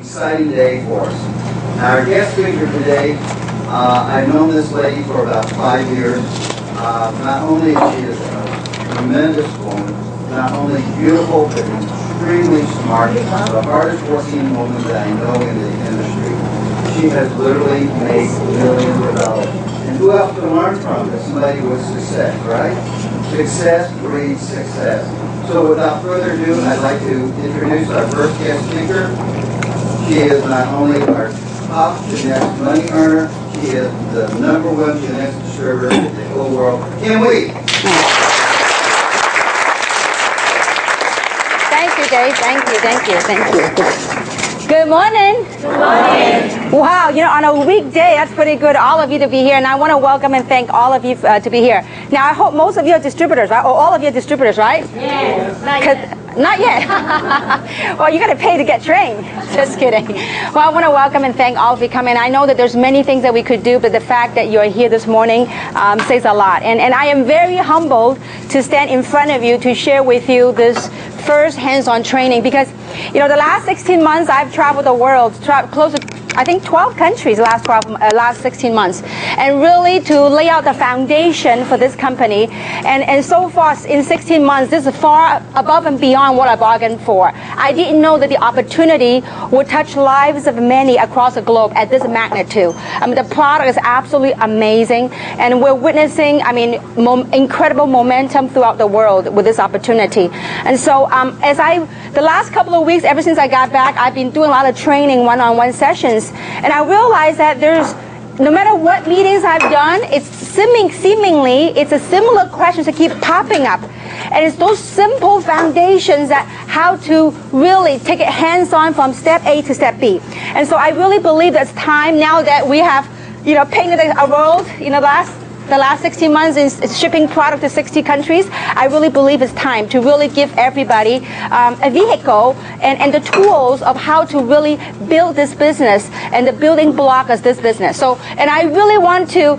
exciting day for us. Now, our guest speaker today, I've known this lady for about 5 years. Not only is she a tremendous woman, not only beautiful, but extremely smart, the hardest working woman that I know in the industry. She has literally made millions of dollars. And who else to learn from is somebody with success, right? Success breeds success. So without further ado, I'd like to introduce our first guest speaker. She is not only our top genetics money earner, she is the #1 genetics distributor in the whole world. Kim Wee. Thank you, Dave. Thank you. Good morning. Good morning. Wow, on a weekday, that's pretty good, all of you to be here. And I want to welcome and thank all of you to be here. Now, I hope most of you are distributors, right? Or all of you are distributors, right? Yes. Not yet. Well, you got to pay to get trained. Just kidding. Well, I want to welcome and thank all of you coming. I know that there's many things that we could do, but the fact that you're here this morning says a lot. And I am very humbled to stand in front of you to share with you this first hands-on training because, the last 16 months I've traveled the world, close to, I think, 12 countries last 16 months, and really to lay out the foundation for this company. And so far in 16 months, this is far above and beyond what I bargained for. I didn't know that the opportunity would touch lives of many across the globe at this magnitude. The product is absolutely amazing, and we're witnessing, incredible momentum throughout the world with this opportunity. And so, the last couple of weeks, ever since I got back, I've been doing a lot of training, one-on-one sessions. And I realized that no matter what meetings I've done, it's seemingly, it's a similar questions that keep popping up. And it's those simple foundations that how to really take it hands-on from step A to step B. And so I really believe that it's time now that we have, painted a world, the last 16 months in shipping product to 60 countries. I really believe it's time to really give everybody a vehicle and the tools of how to really build this business and the building block of this business. So, and I really want to,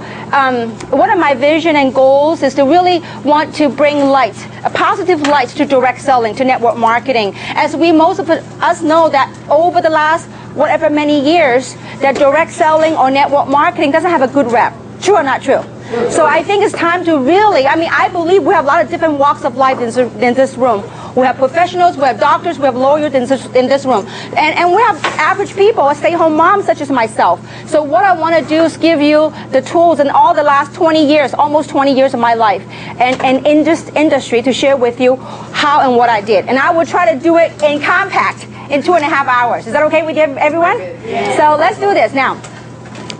one of my vision and goals is to really want to bring light, a positive light to direct selling, to network marketing. As most of us know that over the last whatever many years, that direct selling or network marketing doesn't have a good rep. True or not true? So I think it's time to really, I believe we have a lot of different walks of life in this room. We have professionals, we have doctors, we have lawyers in this room. And we have average people, stay-home moms such as myself. So what I want to do is give you the tools in all the last 20 years, almost 20 years of my life, and in this industry to share with you how and what I did. And I will try to do it in compact in 2.5 hours. Is that okay with everyone? Yeah. So let's do this now.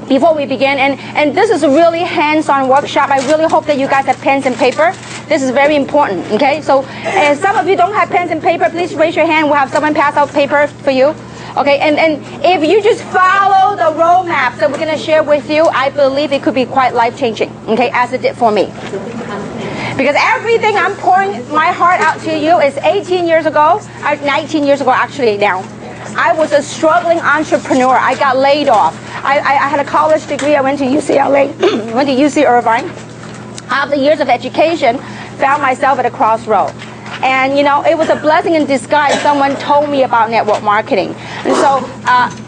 Before we begin, and this is a really hands-on workshop. I really hope that you guys have pens and paper. This is very important, okay? So, if some of you don't have pens and paper, please raise your hand. We'll have someone pass out paper for you. Okay, and if you just follow the roadmap that we're going to share with you, I believe it could be quite life-changing, okay, as it did for me. Because everything I'm pouring my heart out to you is 18 years ago, 19 years ago actually now. I was a struggling entrepreneur. I got laid off. I had a college degree. I went to UCLA, went to UC Irvine. After years of education, found myself at a crossroad. And, it was a blessing in disguise. Someone told me about network marketing. And so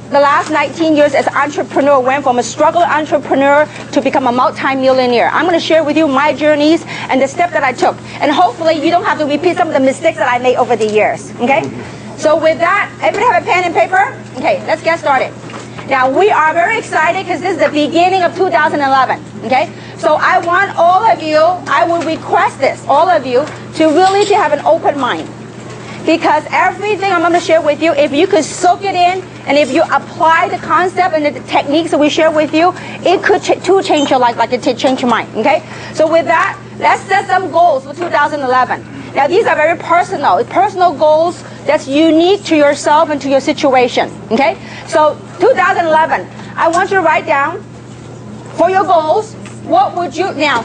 the last 19 years as an entrepreneur went from a struggling entrepreneur to become a multi-millionaire. I'm going to share with you my journeys and the steps that I took. And hopefully you don't have to repeat some of the mistakes that I made over the years. Okay? So with that, everybody have a pen and paper? Okay, let's get started. Now, we are very excited because this is the beginning of 2011, okay? So I want all of you, I will request this, all of you, to really to have an open mind. Because everything I'm going to share with you, if you could soak it in, and if you apply the concept and the techniques that we share with you, it could change your life like it changed your mind, okay? So with that, let's set some goals for 2011. Now, these are very personal goals that's unique to yourself and to your situation, okay? So 2011, I want you to write down for your goals, what would you, now,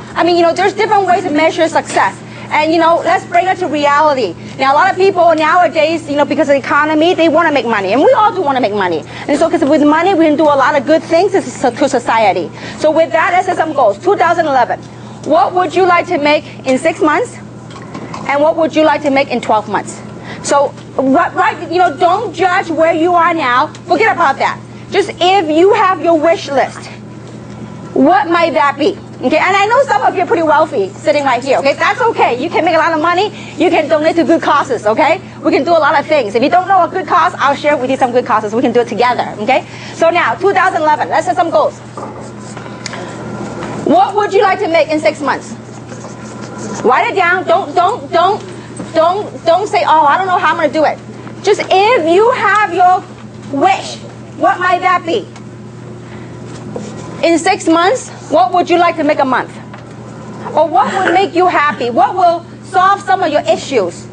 there's different ways to measure success. And, let's bring it to reality. Now, a lot of people nowadays, because of the economy, they want to make money. And we all do want to make money. And so, because with money, we can do a lot of good things to society. So with that, let's set some goals. 2011, what would you like to make in 6 months? And what would you like to make in 12 months? So, right, don't judge where you are now. Forget about that. Just if you have your wish list, what might that be? Okay, and I know some of you are pretty wealthy sitting right here. Okay, that's okay. You can make a lot of money. You can donate to good causes. Okay, we can do a lot of things. If you don't know a good cause, I'll share with you some good causes. We can do it together. Okay, so now 2011. Let's set some goals. What would you like to make in 6 months? Write it down. Don't say, oh, I don't know how I'm going to do it. Just if you have your wish, what might that be? In 6 months, what would you like to make a month? Or what would make you happy? What will solve some of your issues?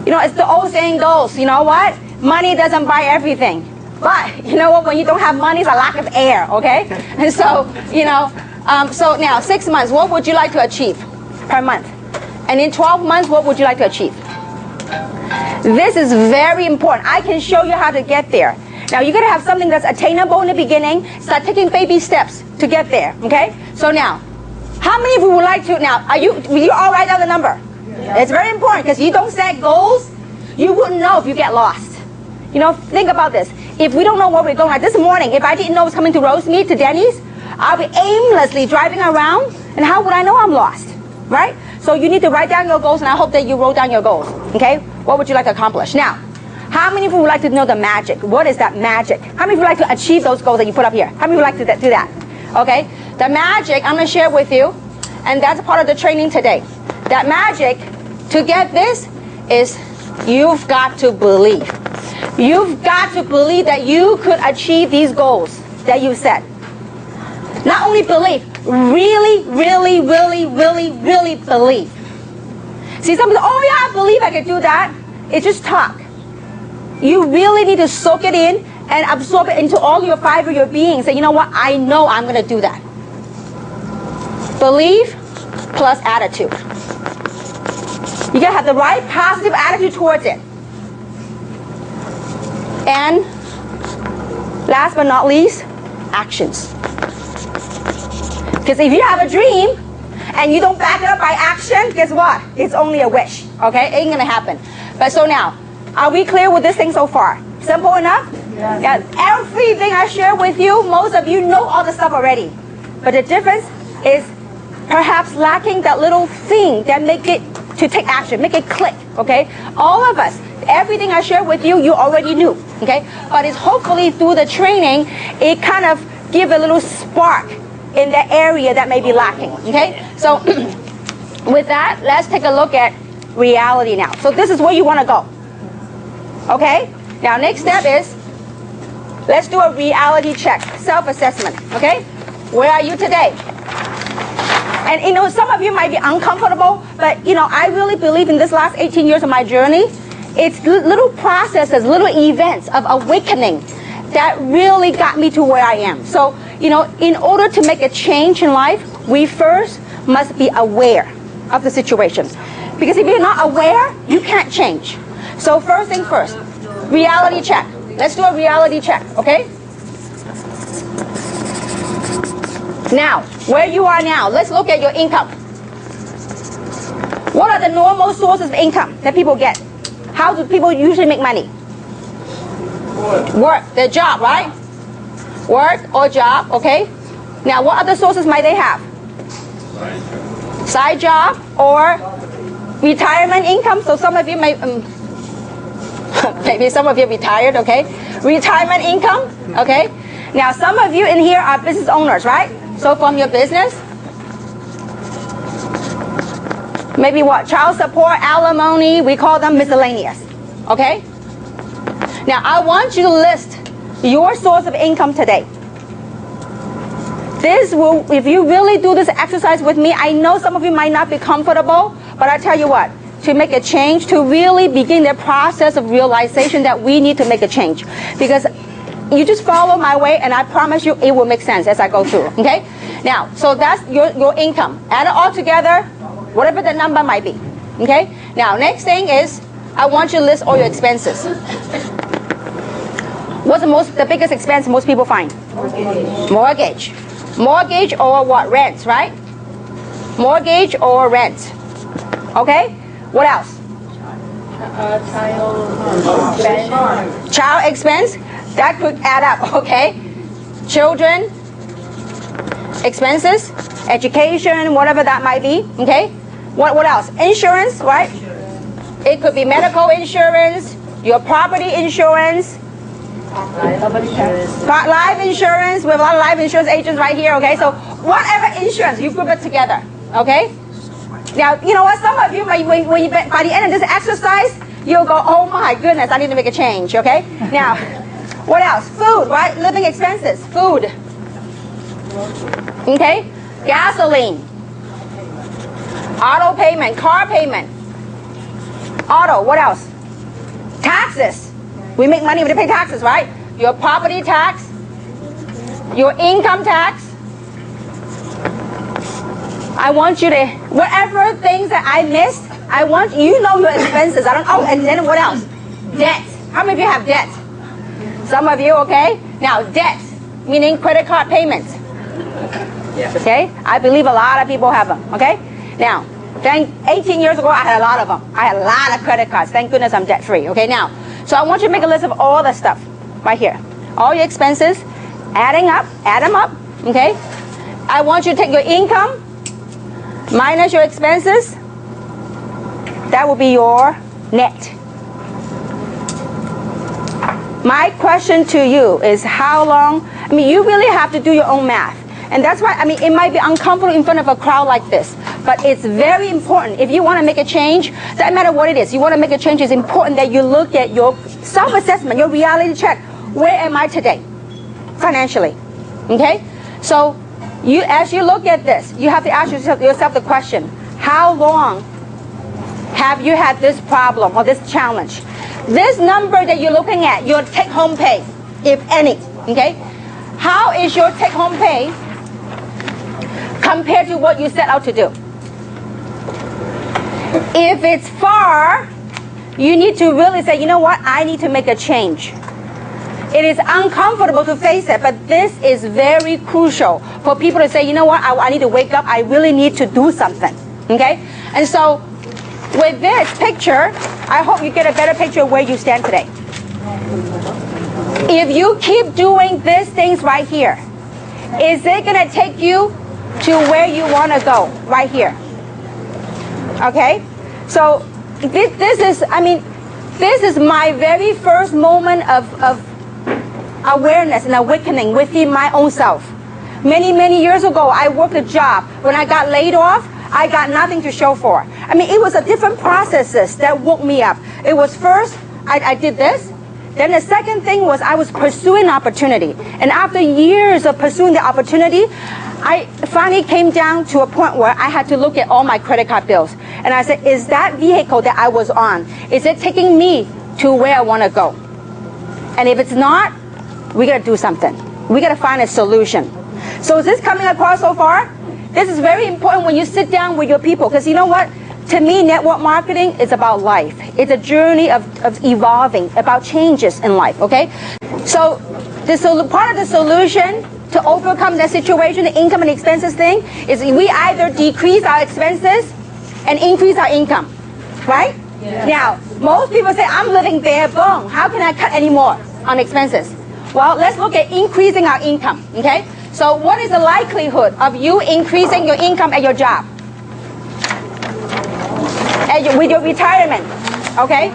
It's the old saying goes, you know what? Money doesn't buy everything. But, you know what? When you don't have money, it's a lack of air, okay? And so, so now 6 months, what would you like to achieve per month? And in 12 months, what would you like to achieve? This is very important. I can show you how to get there. Now, you're going to have something that's attainable in the beginning. Start taking baby steps to get there, okay? So now, how many of you would like to, now, will you all write down the number? Yeah. It's very important because you don't set goals, you wouldn't know if you get lost. Think about this. If we don't know where we're going, like this morning, if I didn't know I was coming to Rosemead, to Denny's, I'll be aimlessly driving around, and how would I know I'm lost, right? So you need to write down your goals, and I hope that you wrote down your goals, okay? What would you like to accomplish? Now, how many of you would like to know the magic? What is that magic? How many of you would like to achieve those goals that you put up here? How many would like to do that? Okay? The magic, I'm going to share with you, and that's part of the training today. That magic, to get this, is you've got to believe. You've got to believe that you could achieve these goals that you set. Not only believe, really, really, really, really, really believe. See, some people, oh yeah, I believe I can do that. It's just talk. You really need to soak it in and absorb it into all your fiber of your being. Say, you know what? I know I'm going to do that. Believe plus attitude. You got to have the right positive attitude towards it. And last but not least, actions. Because if you have a dream and you don't back it up by action, guess what? It's only a wish. Okay? It ain't going to happen. But so now, are we clear with this thing so far? Simple enough? Yes. Yeah, everything I share with you, most of you know all the stuff already. But the difference is perhaps lacking that little thing that make it to take action, make it click, okay? All of us, everything I share with you, you already knew, okay? But it's hopefully through the training, it kind of give a little spark in the area that may be lacking, okay? So with that, let's take a look at reality now. So this is where you want to go. Okay? Now, next step is, let's do a reality check, self-assessment, okay? Where are you today? And, some of you might be uncomfortable, but, I really believe in this last 18 years of my journey, it's little processes, little events of awakening that really got me to where I am. So, in order to make a change in life, we first must be aware of the situation. Because if you're not aware, you can't change. So first thing first, reality check. Let's do a reality check, okay? Now, where you are now, let's look at your income. What are the normal sources of income that people get? How do people usually make money? Work, their job, right? Work or job, okay? Now, what other sources might they have? Side job or retirement income. So some of you may, maybe some of you are retired, okay? Retirement income, okay? Now, some of you in here are business owners, right? So from your business, maybe what? Child support, alimony, we call them miscellaneous, okay? Now, I want you to list your source of income today. This will, if you really do this exercise with me, I know some of you might not be comfortable, but I tell you what, to make a change, to really begin the process of realization that we need to make a change. Because you just follow my way, and I promise you it will make sense as I go through, okay? Now, so that's your income. Add it all together, whatever the number might be, okay? Now, next thing is, I want you to list all your expenses. What's the biggest expense most people find? Mortgage. Mortgage or what? Rent, right? Mortgage or rent. Okay? What else? Child expense, that could add up, okay? Children expenses, education, whatever that might be, okay? What else? Insurance, right? It could be medical insurance, your property insurance, life insurance. We have a lot of life insurance agents right here, okay? So whatever insurance, you group it together, okay? Now, you know what? Some of you, by the end of this exercise, you'll go, oh my goodness, I need to make a change, okay? Now, what else? Food, right? Living expenses, food. Okay? Gasoline. Auto payment, car payment. Auto, what else? Taxes. We make money when we pay taxes, right? Your property tax, your income tax. I want you to, whatever things that I missed, I want you know your expenses. And then what else? Debt. How many of you have debt? Some of you, okay? Now, debt, meaning credit card payments. Okay? I believe a lot of people have them, okay? Now, 18 years ago, I had a lot of them. I had a lot of credit cards. Thank goodness I'm debt free, okay? Now, so I want you to make a list of all the stuff right here. All your expenses, add them up, okay? I want you to take your income minus your expenses. That will be your net. My question to you is how long, you really have to do your own math. And that's why, it might be uncomfortable in front of a crowd like this, but it's very important. If you want to make a change, doesn't matter what it is, you want to make a change, it's important that you look at your self-assessment, your reality check. Where am I today, financially? Okay? So, as you look at this, you have to ask yourself the question, how long have you had this problem or this challenge? This number that you're looking at, your take-home pay, if any, okay? How is your take-home pay compared to what you set out to do? If it's far, you need to really say, you know what, I need to make a change. It is uncomfortable to face it, but this is very crucial for people to say, you know what, I need to wake up, I really need to do something, okay? And so, with this picture, I hope you get a better picture of where you stand today. If you keep doing these things right here, is it going to take you to where you want to go right here? Okay? So this is my very first moment of awareness and awakening within my own self. Many years ago, I worked a job. When I got laid off, I got nothing to show for. It was a different processes that woke me up. It was first, I did this. Then the second thing was I was pursuing opportunity. And after years of pursuing the opportunity, I finally came down to a point where I had to look at all my credit card bills. And I said, is that vehicle that I was on, is it taking me to where I want to go? And if it's not, we got to do something. We got to find a solution. So is this coming across so far? This is very important when you sit down with your people, because you know what? To me, network marketing is about life. It's a journey of evolving, about changes in life, okay? So part of the solution to overcome that situation, the income and expenses thing, is we either decrease our expenses and increase our income, right? Yeah. Now, most people say, I'm living bare bone. How can I cut any more on expenses? Well, let's look at increasing our income, okay? So what is the likelihood of you increasing your income at your job? With your retirement, okay?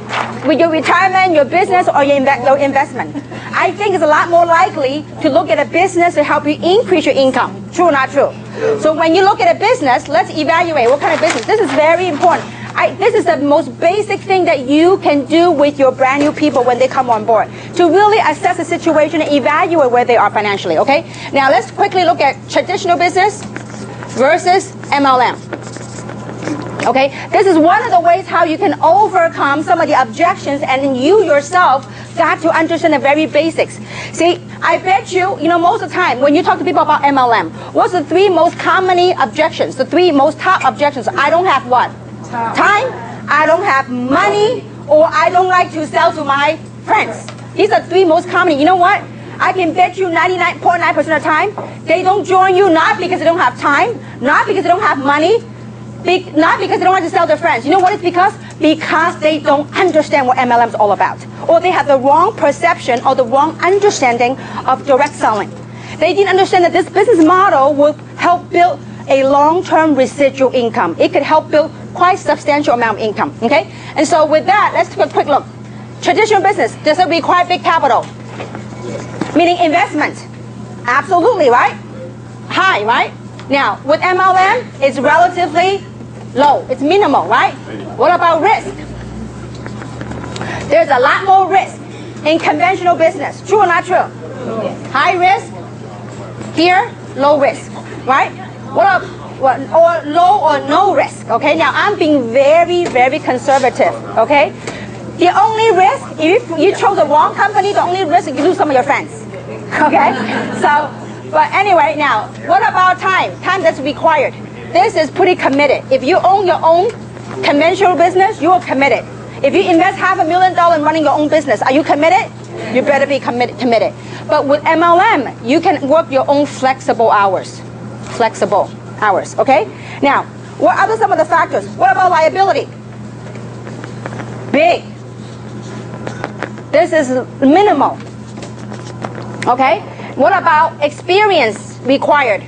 With your retirement, your business, or your investment. I think it's a lot more likely to look at a business to help you increase your income. True or not true? So when you look at a business, let's evaluate what kind of business. This is very important. This is the most basic thing that you can do with your brand new people when they come on board, to really assess the situation and evaluate where they are financially, okay? Now let's quickly look at traditional business versus MLM. Okay, this is one of the ways how you can overcome some of the objections, and then you yourself got to understand the very basics. See, I bet you, most of the time when you talk to people about MLM, what's the three most commonly objections? The three most top objections. I don't have what? Time, I don't have money, or I don't like to sell to my friends. These are three most common. You know what? I can bet you 99.9% of the time, they don't join you not because they don't have time, not because they don't have money, not because they don't want to sell their friends. You know what it's because? because they don't understand what MLM is all about, or they have the wrong perception or the wrong understanding of direct selling. They didn't understand that this business model will help build a long-term residual income. It could help build quite substantial amount of income, okay? And so with that, let's take a quick look. Traditional business, does it require big capital? Meaning investment. Absolutely, right? High, right? Now, with MLM, it's relatively low. It's minimal, right? What about risk? There's a lot more risk in conventional business. True or not true? High risk, here, low risk, right? Or low or no risk, okay? Now, I'm being very, very conservative, okay? The only risk, if you chose the wrong company, the only risk is you lose some of your friends, okay? So, but anyway, now, what about time? Time that's required. This is pretty committed. If you own your own conventional business, you are committed. If you invest $500,000 in running your own business, are you committed? You better be committed. But with MLM, you can work your own flexible hours. Flexible hours, okay? Now, what are some of the factors? What about liability? Big. This is minimal, okay? What about experience required?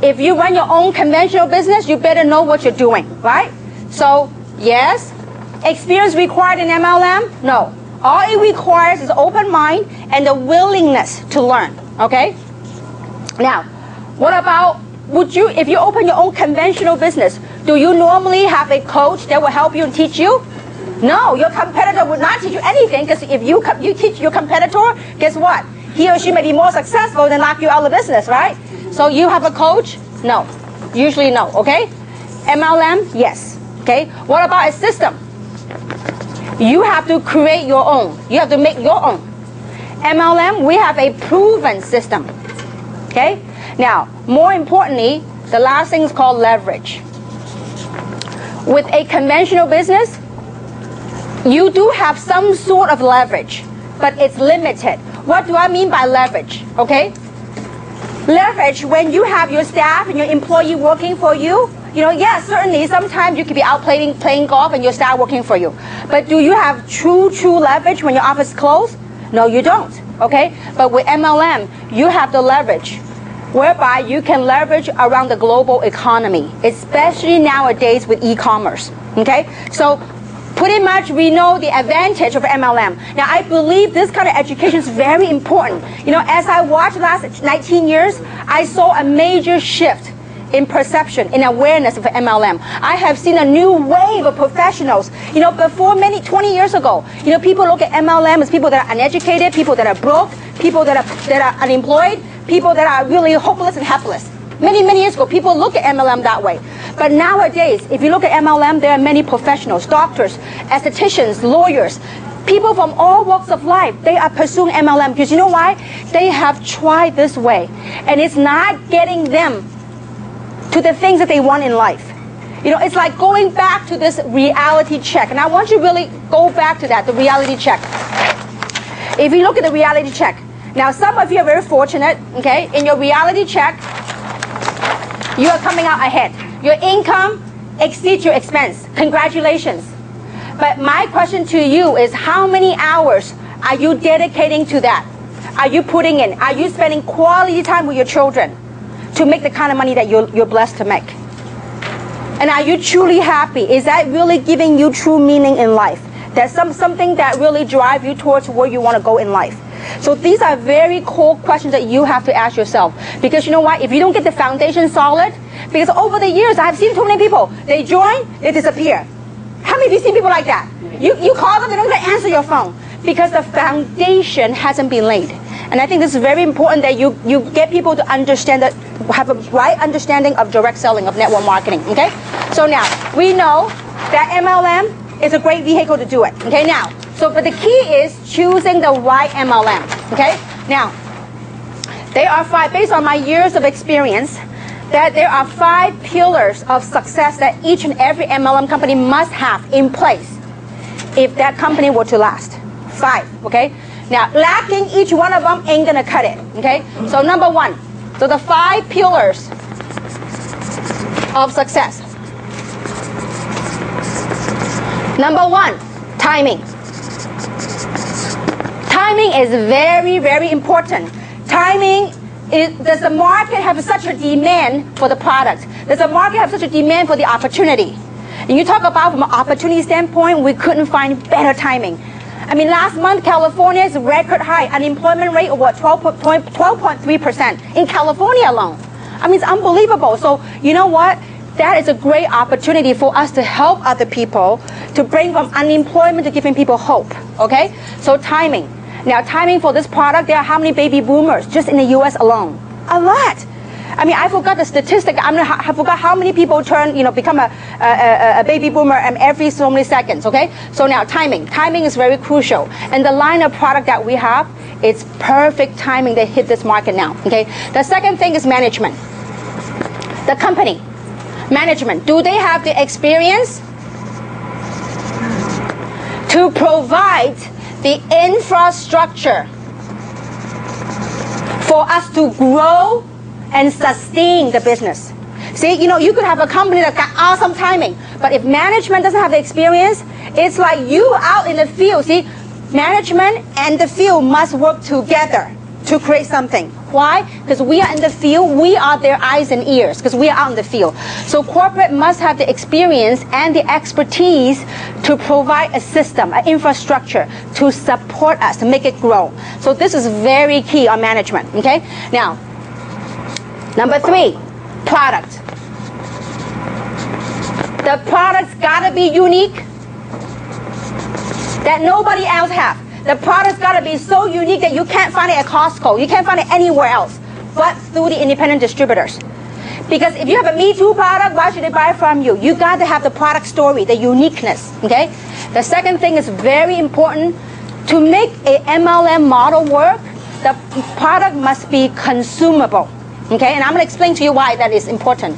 If you run your own conventional business, you better know what you're doing, right? So, yes, experience required in MLM? No. All it requires is open mind and the willingness to learn, okay? Now, what about, if you open your own conventional business, do you normally have a coach that will help you and teach you? No, your competitor would not teach you anything, because if you teach your competitor, guess what? He or she may be more successful than knock you out of the business, right? So you have a coach? No. Usually no, okay? MLM? Yes. Okay? What about a system? You have to create your own. You have to make your own. MLM, we have a proven system. Okay? Now, more importantly, the last thing is called leverage. With a conventional business, you do have some sort of leverage, but it's limited. What do I mean by leverage? Okay? Leverage, when you have your staff and your employee working for you, yes, certainly sometimes you could be out playing golf and your staff working for you. But do you have true leverage when your office is closed? No, you don't. Okay? But with MLM, you have the leverage, whereby you can leverage around the global economy, especially nowadays with e-commerce. Okay? So pretty much we know the advantage of MLM. Now, I believe this kind of education is very important. As I watched the last 19 years, I saw a major shift in perception, in awareness of MLM. I have seen a new wave of professionals. Before 20 years ago, people look at MLM as people that are uneducated, people that are broke, people that are unemployed, people that are really hopeless and helpless. Many years ago, people look at MLM that way. But nowadays, if you look at MLM, there are many professionals, doctors, estheticians, lawyers, people from all walks of life. They are pursuing MLM because you know why? They have tried this way, and it's not getting them to the things that they want in life. It's like going back to this reality check. And I want you to really go back to that, the reality check. If you look at the reality check, now some of you are very fortunate, okay? In your reality check, you are coming out ahead. Your income exceeds your expense. Congratulations. But my question to you is, how many hours are you dedicating to that? Are you putting in? Are you spending quality time with your children to make the kind of money that you're blessed to make? And are you truly happy? Is that really giving you true meaning in life? That's something that really drives you towards where you want to go in life. So these are very core questions that you have to ask yourself. Because you know what? If you don't get the foundation solid, because over the years, I've seen too many people. They join, they disappear. How many of you seen people like that? You call them, they don't even answer your phone. Because the foundation hasn't been laid. And I think this is very important that you get people to understand that, have a right understanding of direct selling, of network marketing, okay? So now, we know that MLM is a great vehicle to do it, okay? Now, but the key is choosing the right MLM, okay? Now, there are 5, based on my years of experience, that there are 5 pillars of success that each and every MLM company must have in place if that company were to last. 5, okay? Now, lacking each one of them ain't gonna cut it, okay? So number 1, so the 5 pillars of success. Number one, timing. Timing is very, very important. Timing is, does the market have such a demand for the product? Does the market have such a demand for the opportunity? And you talk about from an opportunity standpoint, we couldn't find better timing. I mean, last month, California's record high unemployment rate of what, 12.3% in California alone. I mean, it's unbelievable. So you know what? That is a great opportunity for us to help other people, to bring from unemployment to giving people hope, okay? So timing. Now, timing for this product, there are how many baby boomers just in the U.S. alone? A lot. I mean, I forgot the statistic. I forgot how many people become a baby boomer every so many seconds, okay? So now timing. Timing is very crucial. And the line of product that we have, it's perfect timing to hit this market now, okay? The second thing is management. The company. Management. Do they have the experience to provide the infrastructure for us to grow and sustain the business? See, you could have a company that got awesome timing, but if management doesn't have the experience, it's like you out in the field. See, management and the field must work together to create something. Why? Because we are in the field, we are their eyes and ears, because we are out in the field. So corporate must have the experience and the expertise to provide a system, an infrastructure to support us, to make it grow. So this is very key on management, okay? Now, number three, product. The product's gotta be unique that nobody else has. The product's got to be so unique that you can't find it at Costco. You can't find it anywhere else but through the independent distributors. Because if you have a Me Too product, why should they buy from you? You got to have the product story, the uniqueness, okay? The second thing is very important. To make a MLM model work, the product must be consumable, okay? And I'm going to explain to you why that is important.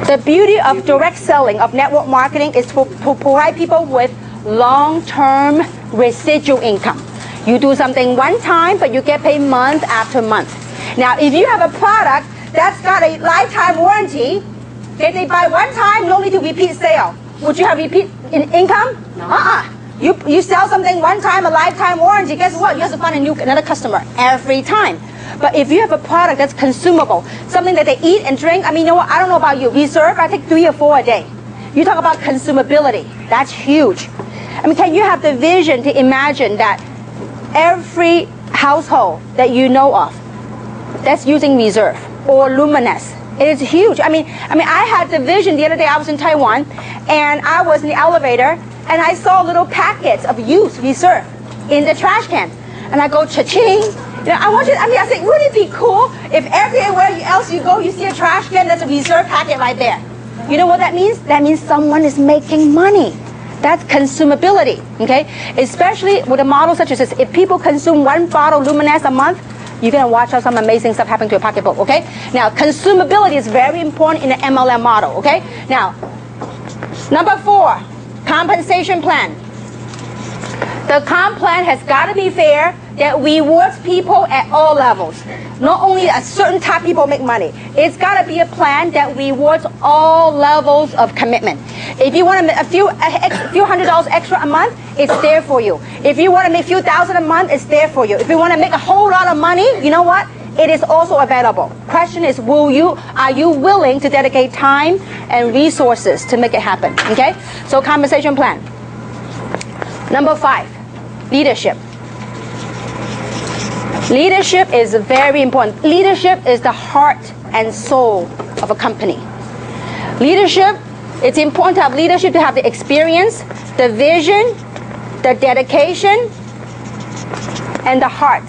The beauty of direct selling, of network marketing, is to provide people with long-term residual income. You do something one time, but you get paid month after month. Now, if you have a product that's got a lifetime warranty, if they buy one time, no need to repeat sale. Would you have repeat income? No. You sell something one time, a lifetime warranty, guess what? You have to find another customer every time. But if you have a product that's consumable, something that they eat and drink, I mean, you know what? I don't know about you. Reserve, I take 3 or 4 a day. You talk about consumability. That's huge. I mean, can you have the vision to imagine that every household that you know of that's using Reserve or Luminous, it is huge. I mean, I had the vision the other day. I was in Taiwan, and I was in the elevator, and I saw little packets of used Reserve in the trash can, and I go cha-ching. I said, wouldn't it be cool if everywhere else you go, you see a trash can that's a Reserve packet right there? You know what that means? That means someone is making money. That's consumability, okay? Especially with a model such as this. If people consume 1 bottle Luminous a month, you're going to watch how some amazing stuff happen to your pocketbook, okay? Now, consumability is very important in the MLM model, okay? Now, number 4, compensation plan. The comp plan has got to be fair, that rewards people at all levels. Not only a certain type of people make money. It's got to be a plan that rewards all levels of commitment. If you want to make a few $100s extra a month, it's there for you. If you want to make a few thousand a month, it's there for you. If you want to make a whole lot of money, you know what? It is also available. Question is, are you willing to dedicate time and resources to make it happen? Okay? So compensation plan. Number 5, leadership. Leadership is very important. Leadership is the heart and soul of a company. Leadership, it's important to have leadership, to have the experience, the vision, the dedication, and the heart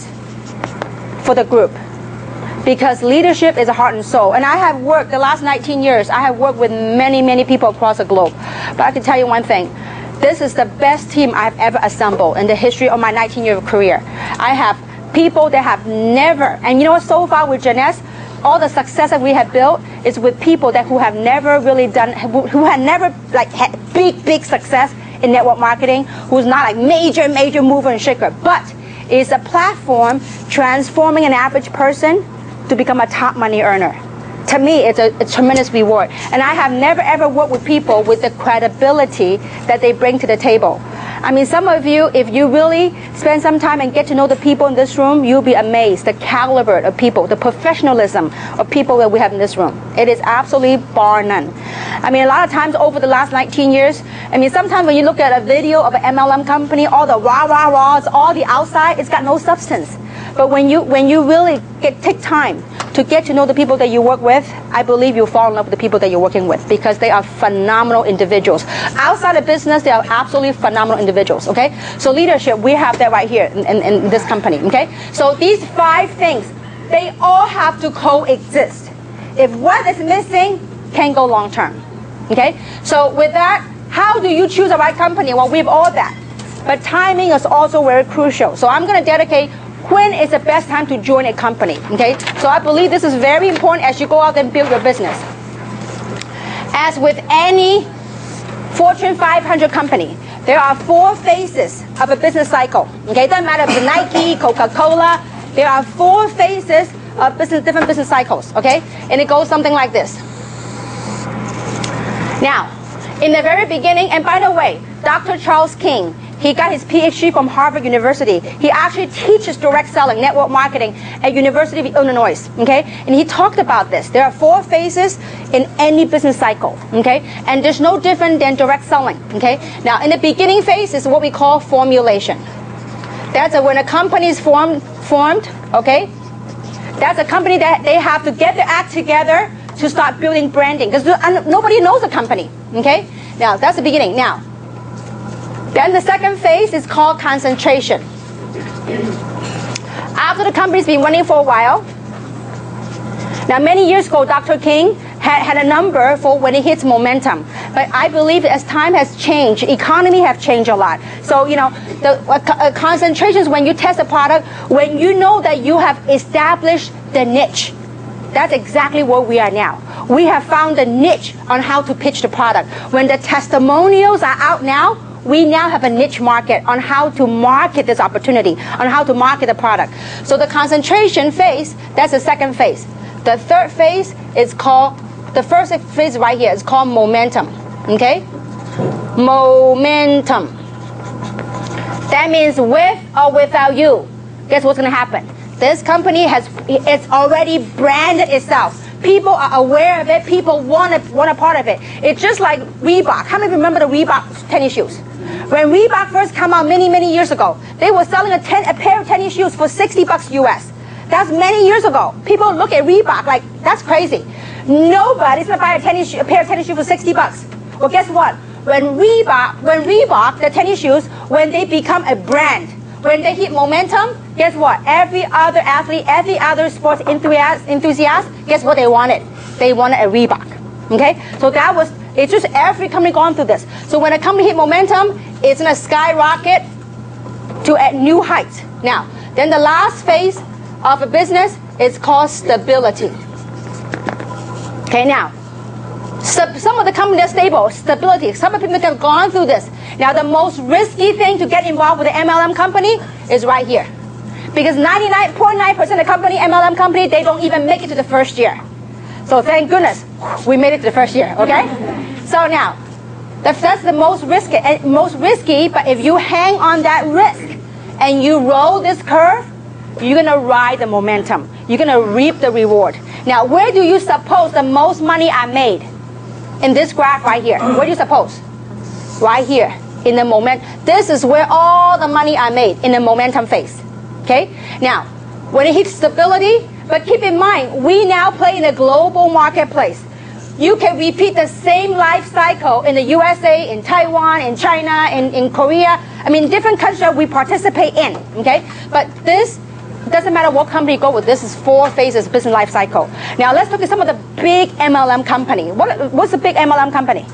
for the group. Because leadership is a heart and soul. And I have worked, the last 19 years, I have worked with many, many people across the globe. But I can tell you one thing. This is the best team I've ever assembled in the history of my 19-year career. I have people that have never, and you know what, so far with Jeunesse, all the success that we have built is with people who have never really done, who had never had big success in network marketing, who's not like major mover and shaker, but is a platform transforming an average person to become a top money earner. to me, it's a tremendous reward. And I have never ever worked with people with the credibility that they bring to the table. I mean, some of you, if you really spend some time and get to know the people in this room, you'll be amazed the caliber of people, the professionalism of people that we have in this room. It is absolutely bar none. I mean, a lot of times over the last 19 years, I mean, sometimes when you look at a video of an MLM company, all the rah, it's all the outside, it's got no substance. But when you really take time to get to know the people that you work with, I believe you'll fall in love with the people that you're working with because they are phenomenal individuals. Outside of business, they are absolutely phenomenal individuals, okay? So leadership, we have that right here in this company, okay? So these 5 things, they all have to coexist. If one is missing, can't go long term, okay? So with that, how do you choose the right company? Well, we have all that. But timing is also very crucial. So I'm going to dedicate when is the best time to join a company, okay? So I believe this is very important as you go out and build your business. As with any Fortune 500 company, there are 4 phases of a business cycle, okay? It doesn't matter if it's Nike, Coca-Cola, there are 4 phases of different business cycles, okay? And it goes something like this. Now, in the very beginning, and by the way, Dr. Charles King, he got his PhD from Harvard University. He actually teaches direct selling, network marketing at University of Illinois, okay? And he talked about this. There are 4 phases in any business cycle, okay? And there's no different than direct selling, okay? Now, in the beginning phase is what we call formulation. That's when a company is formed, okay? That's a company that they have to get their act together to start building branding because nobody knows the company, okay? Now, that's the beginning. Now, then the second phase is called concentration. After the company's been running for a while, now many years ago, Dr. King had a number for when it hits momentum. But I believe as time has changed, economy have changed a lot. So, you know, the concentration is when you test a product, when you know that you have established the niche. That's exactly where we are now. We have found the niche on how to pitch the product. When the testimonials are out now, we now have a niche market on how to market this opportunity, on how to market the product. So the concentration phase, that's the second phase. The third phase is called, the first phase right here is called momentum, okay? Momentum. That means with or without you, guess what's gonna happen? This company it's already branded itself. People are aware of it. People want a part of it. It's just like Reebok. How many remember the Reebok tennis shoes? When Reebok first came out many years ago, they were selling a pair of tennis shoes for $60 US. That's many years ago. People look at Reebok like, that's crazy. Nobody's gonna buy a pair of tennis shoes for $60. Well, guess what? When Reebok, the tennis shoes, when they become a brand, when they hit momentum, guess what? Every other athlete, every other sports enthusiast, guess what they wanted? They wanted a Reebok. Okay? So that was, it's just every company going through this. So when a company hit momentum, it's going to skyrocket to new heights. Now, then the last phase of a business is called stability. Okay, now, some of the companies are stable, stability. Some of the people have gone through this. Now, the most risky thing to get involved with an MLM company is right here. Because 99.9% of the company, MLM company, they don't even make it to the first year. So thank goodness we made it to the first year, okay? So now, that's the most risky, but if you hang on that risk and you roll this curve, you're gonna ride the momentum. You're gonna reap the reward. Now, where do you suppose the most money I made? In this graph right here. Where do you suppose? Right here, in the moment. This is where all the money I made, in the momentum phase. Okay? Now, when it hits stability, but keep in mind, we now play in a global marketplace. You can repeat the same life cycle in the USA, in Taiwan, in China, in Korea. I mean, different countries that we participate in, okay? But this doesn't matter what company you go with. This is 4 phases business life cycle. Now, let's look at some of the big MLM company. What's the big MLM company?